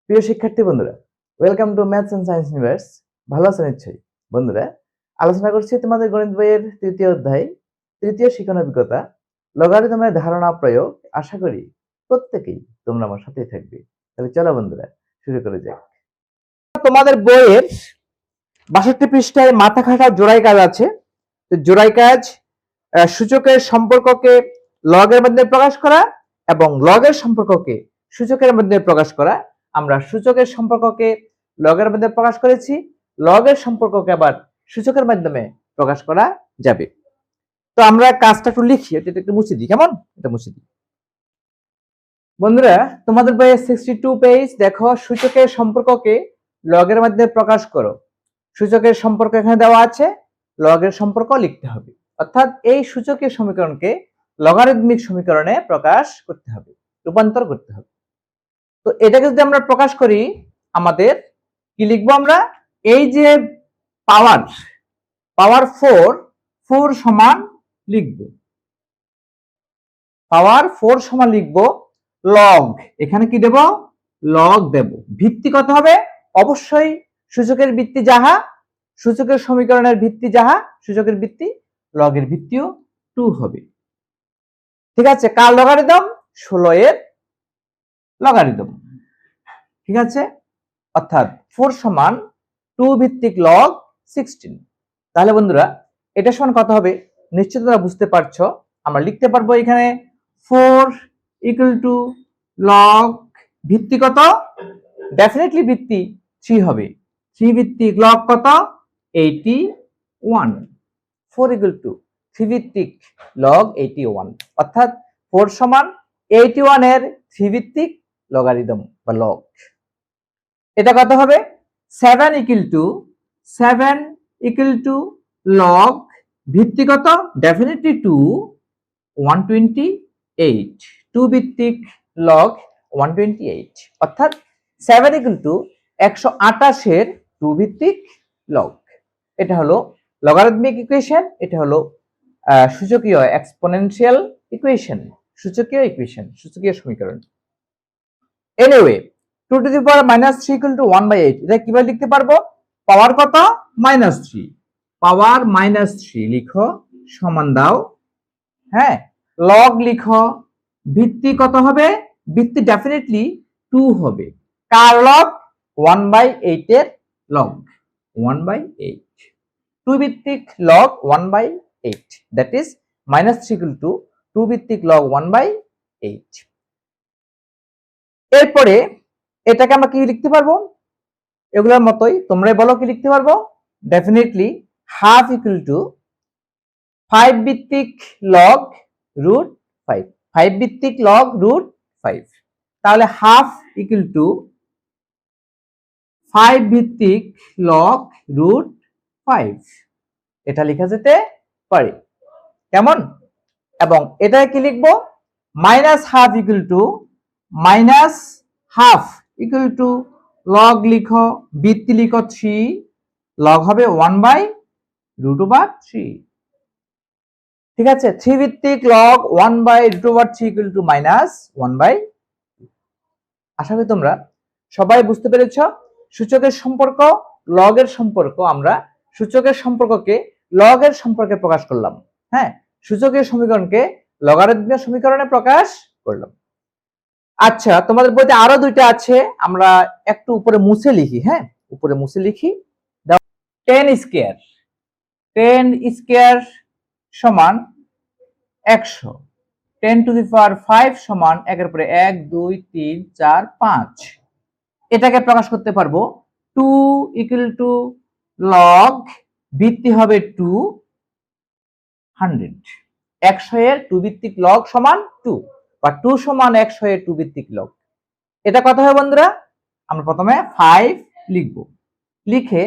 প্রিয় শিক্ষার্থী বন্ধুরা, welcome to maths and science universe. ভালো আছেন নিশ্চয়ই বন্ধুরা। আলোচনা করছি তোমাদের গণিত বইয়ের তৃতীয় অধ্যায়, তৃতীয় শিক্ষণ অভিজ্ঞতা, লগারিদমের ধারণা প্রয়োগ। আশা করি প্রত্যেকেই তোমরা আমার সাথেই থাকবে। তাহলে চলো বন্ধুরা, শুরু করে যাক। তোমাদের বইয়ের 62 পৃষ্ঠায় মাথা খাটা জোড়াই কাজ আছে। তো জোড়াই কাজ সূচকের সম্পর্ককে লগের মাধ্যমে প্রকাশ করা এবং লগের সম্পর্ককে সূচকের মাধ্যমে প্রকাশ করা। আমরা সূচকের সম্পর্ককে লগের মাধ্যমে প্রকাশ করেছি, লগের সম্পর্ককে আবার সূচকের মাধ্যমে প্রকাশ করা যাবে। তো আমরা কাজটা একটু লিখি, এটা একটু মুছে দিই, কেমন? এটা মুছে দিই বন্ধুরা। তোমাদের বইয়ে 62 পেজ দেখো, সূচকের সম্পর্ককে লগের মাধ্যমে প্রকাশ করো। সূচকের সম্পর্ক এখানে দেওয়া আছে, লগের সম্পর্ক লিখতে হবে। অর্থাৎ এই সূচকের সমীকরণকে লগারিদমিক সমীকরণে প্রকাশ করতে হবে, রূপান্তর করতে হবে। তো এটাকে যদি আমরা প্রকাশ করি, আমাদের কি লিখবো? আমরা এই যে পাওয়ার 4 সমান লিখব, পাওয়ার 4 সমান লিখব লগ। এখানে কি দেব? লগ দেব। ভিত্তি কত হবে? অবশ্যই সূচকের ভিত্তি যাহা, সূচকের সমীকরণের ভিত্তি যাহা, সূচকের ভিত্তি লগের ভিত্তিও 2 হবে। ঠিক আছে? কার লগারিদম? 16 এর লগারিদম। ঠিক আছে? অর্থাৎ 4 সমান 2 ভিত্তিক লগ 16। তাহলে বন্ধুরা এটা সমান কত হবে? নিশ্চয়ই তোমরা বুঝতে পারছো। আমরা লিখতে পারবো এখানে 4 ইকুয়াল টু লগ ভিত্তি কত? ডেফিনেটলি ভিত্তি 3 হবে। 3 ভিত্তিক লগ কত? 81। 4 ইকুয়াল টু 3 ভিত্তিক লগ 81, অর্থাৎ 4 সমান 81 এর 3 ভিত্তিক লগারিদম বা লগ। এটা কত হবে? 7 ইকুয়াল টু লগ ভিত্তি কত? ডেফিনেটলি 2, 128। 2 ভিত্তিক লগ 128, অর্থাৎ 7 ইকুয়াল টু 128 এর 2 ভিত্তিক লগ। এটা হলো লগারিদমিক ইকুয়েশন, এটা হলো সূচকীয় এক্সপোনেনশিয়াল ইকুয়েশন, সূচকীয় ইকুয়েশন, সূচকীয় সমীকরণ। Anyway 2 to the power -3 equal to 1/8। এটা কিভাবে লিখতে পারবো? পাওয়ার কত? -3। পাওয়ার -3 লিখো, সমান দাও, হ্যাঁ, লগ লিখো। ভিত্তি কত হবে? ভিত্তি ডেফিনেটলি 2 হবে। কার লগ? 1/8 এর লগ। 1/8, 2 ভিত্তিক log 1/8, that is -3 equal to 2 ভিত্তিক লগ 1/8। এরপরে এটাকে আমরা কি লিখতে পারবো? এগুলোর মতোই তোমরাই বলো কি লিখতে পারবো? ডেফিনেটলি হাফ ইকুয়াল টু 5 ভিত্তিক লগ রুট 5। 5 ভিত্তিক লগ রুট 5। তাহলে হাফ ইকুয়াল টু 5 ভিত্তিক লগ রুট 5। এটা লেখা যেতে পারে, কেমন? এবং এটা কি লিখবো? -Half equal to half equal to log লিখো, ভিত্তি লিখো 3, লগ হবে 1/√3। ঠিক আছে? 3 ভিত্তিক লগ 1/√3 ইকুয়াল টু -1/। আশা করি তোমরা সবাই বুঝতে পেরেছ। সূচকের সম্পর্ক, লগের সম্পর্ক, আমরা সূচকের সম্পর্ককে লগের সম্পর্কে প্রকাশ করলাম। হ্যাঁ, সূচকের সমীকরণকে লগারিদমিক সমীকরণে প্রকাশ করলাম। আচ্ছা, তোমাদের বইতে আরো দুইটা আছে, আমরা একটু উপরে মুছে লিখি। হ্যাঁ, উপরে মুছে লিখি। 10 স্কয়ার, 10 স্কয়ার সমান 100। 10 টু দি পাওয়ার 5 সমান 1 এর পরে 1 2 3 4 5। এটাকে প্রকাশ করতে পারবো 2 ইকুয়াল টু লগ ভিত্তি হবে 200। 100 এর 2 ভিত্তিক লগ সমান 2, বা 2 সমান 100 এর 2 ভিত্তিক লগ। এটা কত হবে বন্ধুরা? আমরা প্রথমে 5 লিখব, লিখে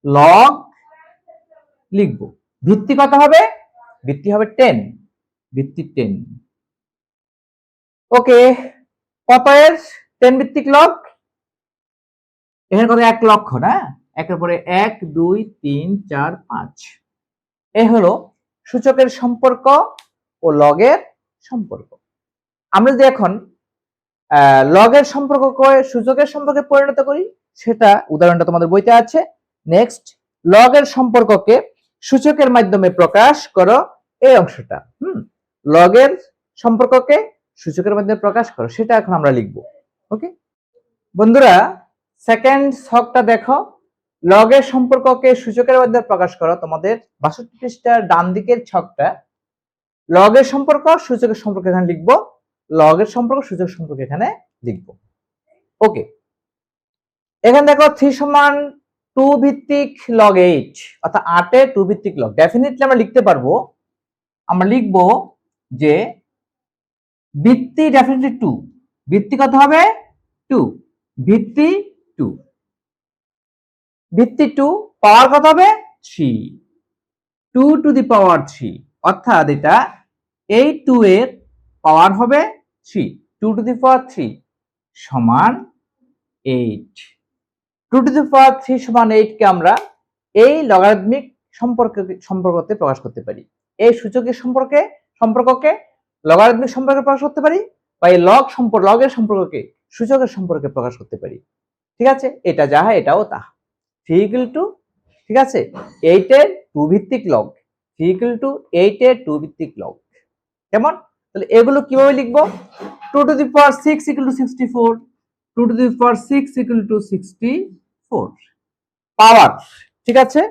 লগ লিখব। ভিত্তি কত হবে? ভিত্তি হবে 10, ভিত্তি 10। ওকে, কত এর 10 ভিত্তিক লগ? এখানে কত? 1 লক্ষ না? 1 এর পরে 1 2 3 4 5। এই হলো সূচকের সম্পর্ক ও লগের সম্পর্ক। আমরা যদি এখন লগের সম্পর্ককে সূচকের সম্পর্কে পরিণত করি, সেটা উদাহরণটা তোমাদের বইতে আছে। নেক্সট, লগের সম্পর্ককে সূচকের মাধ্যমে প্রকাশ করো, এই অংশটা। লগের সম্পর্ককে সূচকের মাধ্যমে প্রকাশ করো, সেটা এখন আমরা লিখব। ওকে বন্ধুরা, সেকেন্ড ছকটা দেখো, লগের সম্পর্ককে সূচকের মাধ্যমে প্রকাশ করো। তোমাদের 62 পৃষ্ঠার ডান দিকের ছকটা, লগের সম্পর্ক সূচকের সম্পর্ক এখানে লিখবো, লগের সম্পর্ক সূচক সম্পর্ক এখানে লিখবো। ওকে, এখানে দেখো 3 সমান 2 ভিত্তিক লগ 8, অর্থাৎ 8 এর 2 ভিত্তিক লগ। ডেফিনেটলি আমরা লিখতে পারবো, আমরা লিখবো যে ভিত্তি ডেফিনেটলি 2, ভিত্তি কত হবে 2, ভিত্তি 2, ভিত্তি 2, পাওয়ার কত হবে 3, 2 টু দি পাওয়ার 3, অর্থাৎ এটা এই 2 এর পাওয়ার হবে 3, 2 টু দি পাওয়ার 3 সমান 8, 2 টু দি পাওয়ার 3 সমান 8 কে আমরা এই লগারিদমিক সম্পর্কতে প্রকাশ করতে পারি, এই সূচকের সম্পর্ককে লগারিদমিক সম্পর্কে প্রকাশ করতে পারি, বা এই লগের সম্পর্ককে সূচকের সম্পর্কে প্রকাশ করতে পারি। ঠিক আছে, এটা যাহা এটাও তাহা। 3 ইকুয়াল টু, ঠিক আছে, 8 এর 2 ভিত্তিক লগ, 3 ইকুয়াল টু 8 এর 2 ভিত্তিক লগ। কেমন? তাহলে এগুলো কিভাবে লিখবো? 2 to the power 6 equal to 64, 2 to the power 6 equal to 64 পাওয়ার। ঠিক আছে,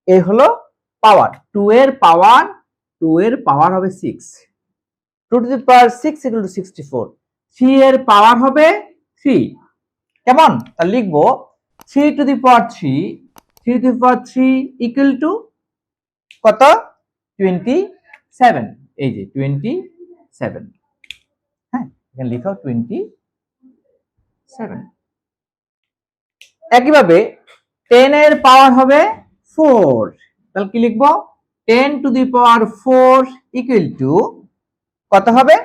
এই হলো পাওয়ার, 2 এর পাওয়ার হবে 6, 2 to the power 6 equal to 64, 3 এর পাওয়ার হবে 3। কেমন? তাহলে লিখবো 3 two the power 3, 3 two the power 3 equal to কত? 27, এই যে 27, হ্যাঁ এখানে লিখাও 27। একইভাবে 10 এর পাওয়ার হবে 4, তাহলে কি লিখবো? 10 two the power 4 equal two কত হবে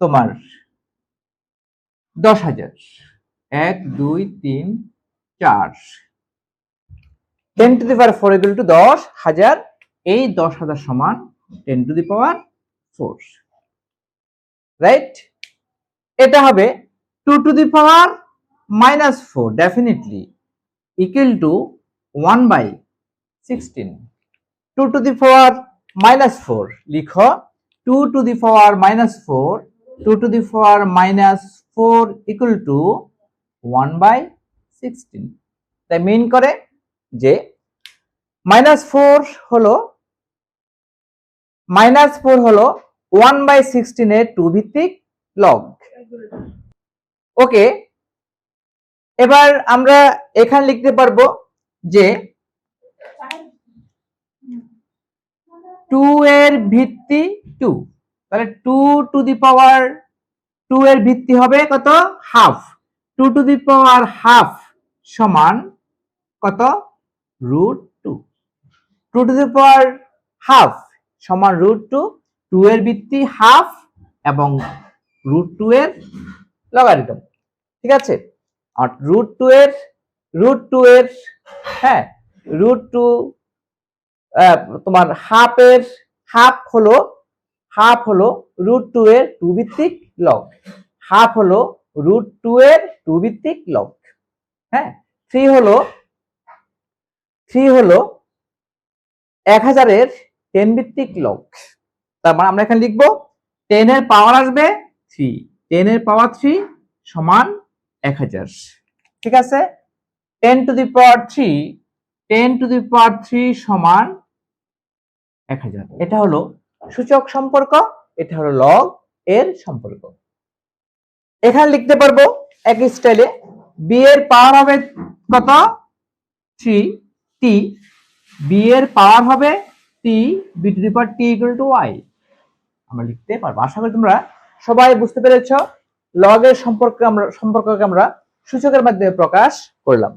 তোমার? 10,000, 1 2 3 4, 10 two the power 4 equal two 10,000, এই 10,000 সমান 10 টু দি পাওয়ার 4, রাইট? এটা হবে 2 to the power -4 definitely equal to 1/16, 2 to the power -4 লিখো, 2 to the power -4, 2 to the power -4 equal to 1/16। তাই মিন করে যে -4 হলো 1/16 এর 2 ভিত্তিক লগ। ওকে, এবার আমরা এখানে লিখতে পারবো যে 2 এর ভিত্তি 2, তাহলে 2 টু দি পাওয়ার 2 এর ভিত্তি হবে কত? Half, 2 to the power half সমান কত? √2, 2 টু দি পাওয়ার হাফ সমান √2, 2 এর ভিত্তি হাফ এবং √2 এর লগারিদম। ঠিক আছে, আর √2 এর হ্যাঁ √2 তোমার হাফ হলো √2 এর 2 ভিত্তিক লগ, হাফ হলো √2 এর 2 ভিত্তিক লগ। হ্যাঁ, 3 হলো 1000 এর 10 ভিত্তিক লগ। তার মানে আমরা এখানে লিখবো 10 এর পাওয়ার আসবে 3, 10 এর পাওয়ার 3 সমান 1000। ঠিক আছে, 10 টু দি পাওয়ার 3 সমান 1000। এটা হলো সূচক সম্পর্ক, এটা হলো লগ এর সম্পর্ক। এখানে লিখতে পারবো একই স্টাইলে b এর পাওয়ার হবে কত? 3t, b এর পাওয়ার হবে t, b two the power t equal to y আমরা লিখতে পারবো। আশা করি তোমরা সবাই বুঝতে পেরেছো লগের সম্পর্ককে আমরা সূচকের মাধ্যমে প্রকাশ করলাম।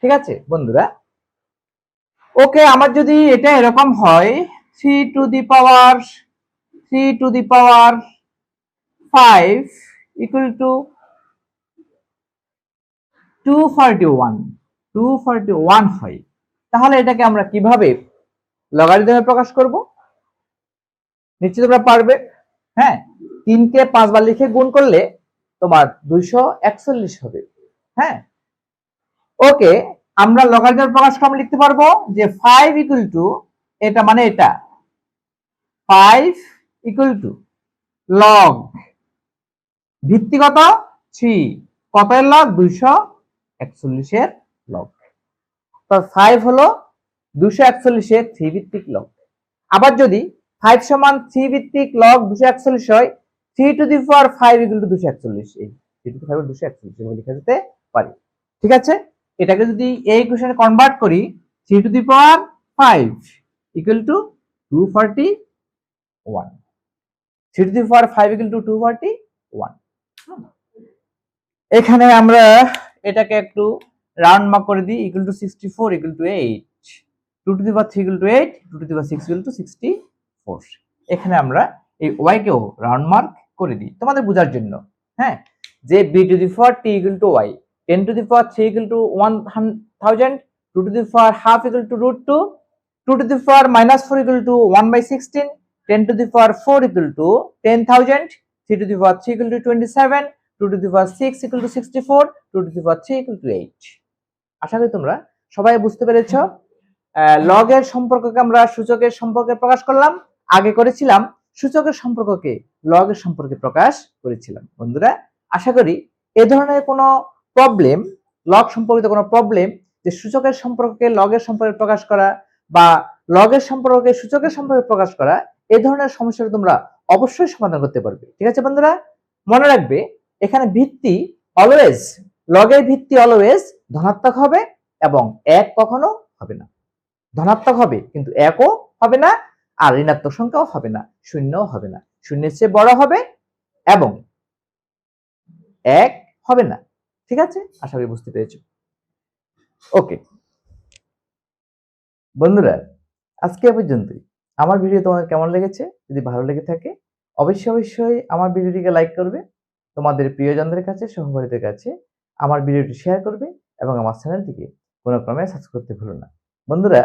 ঠিক আছে বন্ধুরা, ওকে, আমার যদি এটা এরকম হয় 3 two the power 5 equal to 241 হয়, তাহলে এটাকে আমরা কিভাবে লগারিদমে প্রকাশ করব? নিশ্চয়ই তোমরা পারবে। হ্যাঁ, 3 কে 5 বার লিখে গুণ করলে তোমার 241 হবে। হ্যাঁ, ওকে, আমরা লগারিদম প্রকাশ ক্রম লিখতে পারবো যে 5 ইকুয়াল টু, এটা মানে এটা 5 ইকুয়াল টু লগ ভিত্তি কত 3, কত এর লগ 241 এর লগ। তো 5 হলো 241 এর 3 ভিত্তিক লগ। আবার যদি 5 সমান 3 ভিত্তিক লগ 241 হয়, 3 two the power 5 equal to 241, এই 3 টু দি পাওয়ার 241 এভাবে লেখা যেতে পারে। ঠিক আছে, এটাকে যদি এই ইকুয়েশনে কনভার্ট করি, 3 two the power 5 equal to 241, 3 two the power 5 equal to 241। এখানে আমরা এটাকে একটু রাউন্ড মার্ক করে দিই, equal to 64 equal to 8, 2 to the power 3 equal to 8, 2 to the power 6 equal to 64। এখানে আমরা এই y কেও রাউন্ড মার্ক করে দিই তোমাদের বোঝার জন্য। হ্যাঁ, যে b two the power t equal to y, 10 two the power 3 equal to 1000, 2 to the power half equal to √2, 2 to the power -4 equal to 1/16, 10 to the power 4 equal to 10,000, 3 to the power 3 equal to 27, 2 to the power 6 equal to 64, 2 to the power 3 equal to 8। আশা করি তোমরা সবাই বুঝতে পেরেছো। লগের সম্পর্ককে আমরা সূচকের সম্পর্কে প্রকাশ করলাম, আগে করেছিলাম সূচকের সম্পর্ককে লগের সম্পর্কে প্রকাশ করেছিলাম। বন্ধুরা, আশা করি এ ধরনের কোনো প্রবলেম, লগ সম্পর্কিত কোনো প্রবলেম, যে সূচকের সম্পর্ককে লগের সম্পর্কে প্রকাশ করা বা লগের সম্পর্ককে সূচকের সম্পর্কে প্রকাশ করা, এই ধরনের সমস্যাটা তোমরা অবশ্যই সমাধান করতে পারবে। ঠিক আছে বন্ধুরা, মনে রাখবে এখানে ভিত্তি অলওয়েজ, লগের ভিত্তি অলওয়েজ ধনাত্মক হবে এবং 1 কখনো হবে না। ধনাত্মক হবে কিন্তু 1ও হবে না, আর ঋণাত্মক সংখ্যাও হবে না, শূন্যও হবে না। শূন্যের চেয়ে বড় হবে এবং 1 হবে না। ঠিক আছে, আশা করি বুঝতে পেরেছো। ওকে বন্ধুরা, আজকে পর্যন্তই। আমার ভিডিও তোমাদের কেমন লেগেছে? যদি ভালো লেগে থাকে অবশ্যই আমার ভিডিওটিকে লাইক করবে, তোমাদের প্রিয়জনদের কাছে, সহপাঠীদের কাছে আমার ভিডিওটি শেয়ার করবে এবং আমার চ্যানেলটিকে কোনো ক্রমে সাবস্ক্রাইব করতে ভুলো না। বন্ধুরা,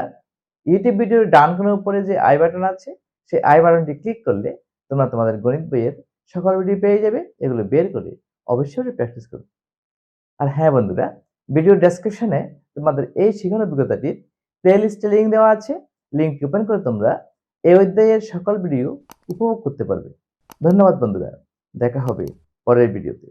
ইউটিউব ভিডিওর ডান কোণের উপরে যে আই বাটন আছে, সেই আই বাটনটি ক্লিক করলে তোমরা তোমাদের গণিত বইয়ের সকল ভিডিও পেয়ে যাবে। এগুলো বের করে অবশ্যই প্র্যাকটিস করবে। আর হ্যাঁ বন্ধুরা, ভিডিও ডেসক্রিপশনে তোমাদের এই শিখানোর অভিজ্ঞতাটির প্লেলিস্টে লিঙ্ক দেওয়া আছে, লিঙ্ক ওপেন করে তোমরা এই অধ্যায়ের সকল ভিডিও উপভোগ করতে পারবে। ধন্যবাদ বন্ধুরা, দেখা হবে পরের ভিডিওতে।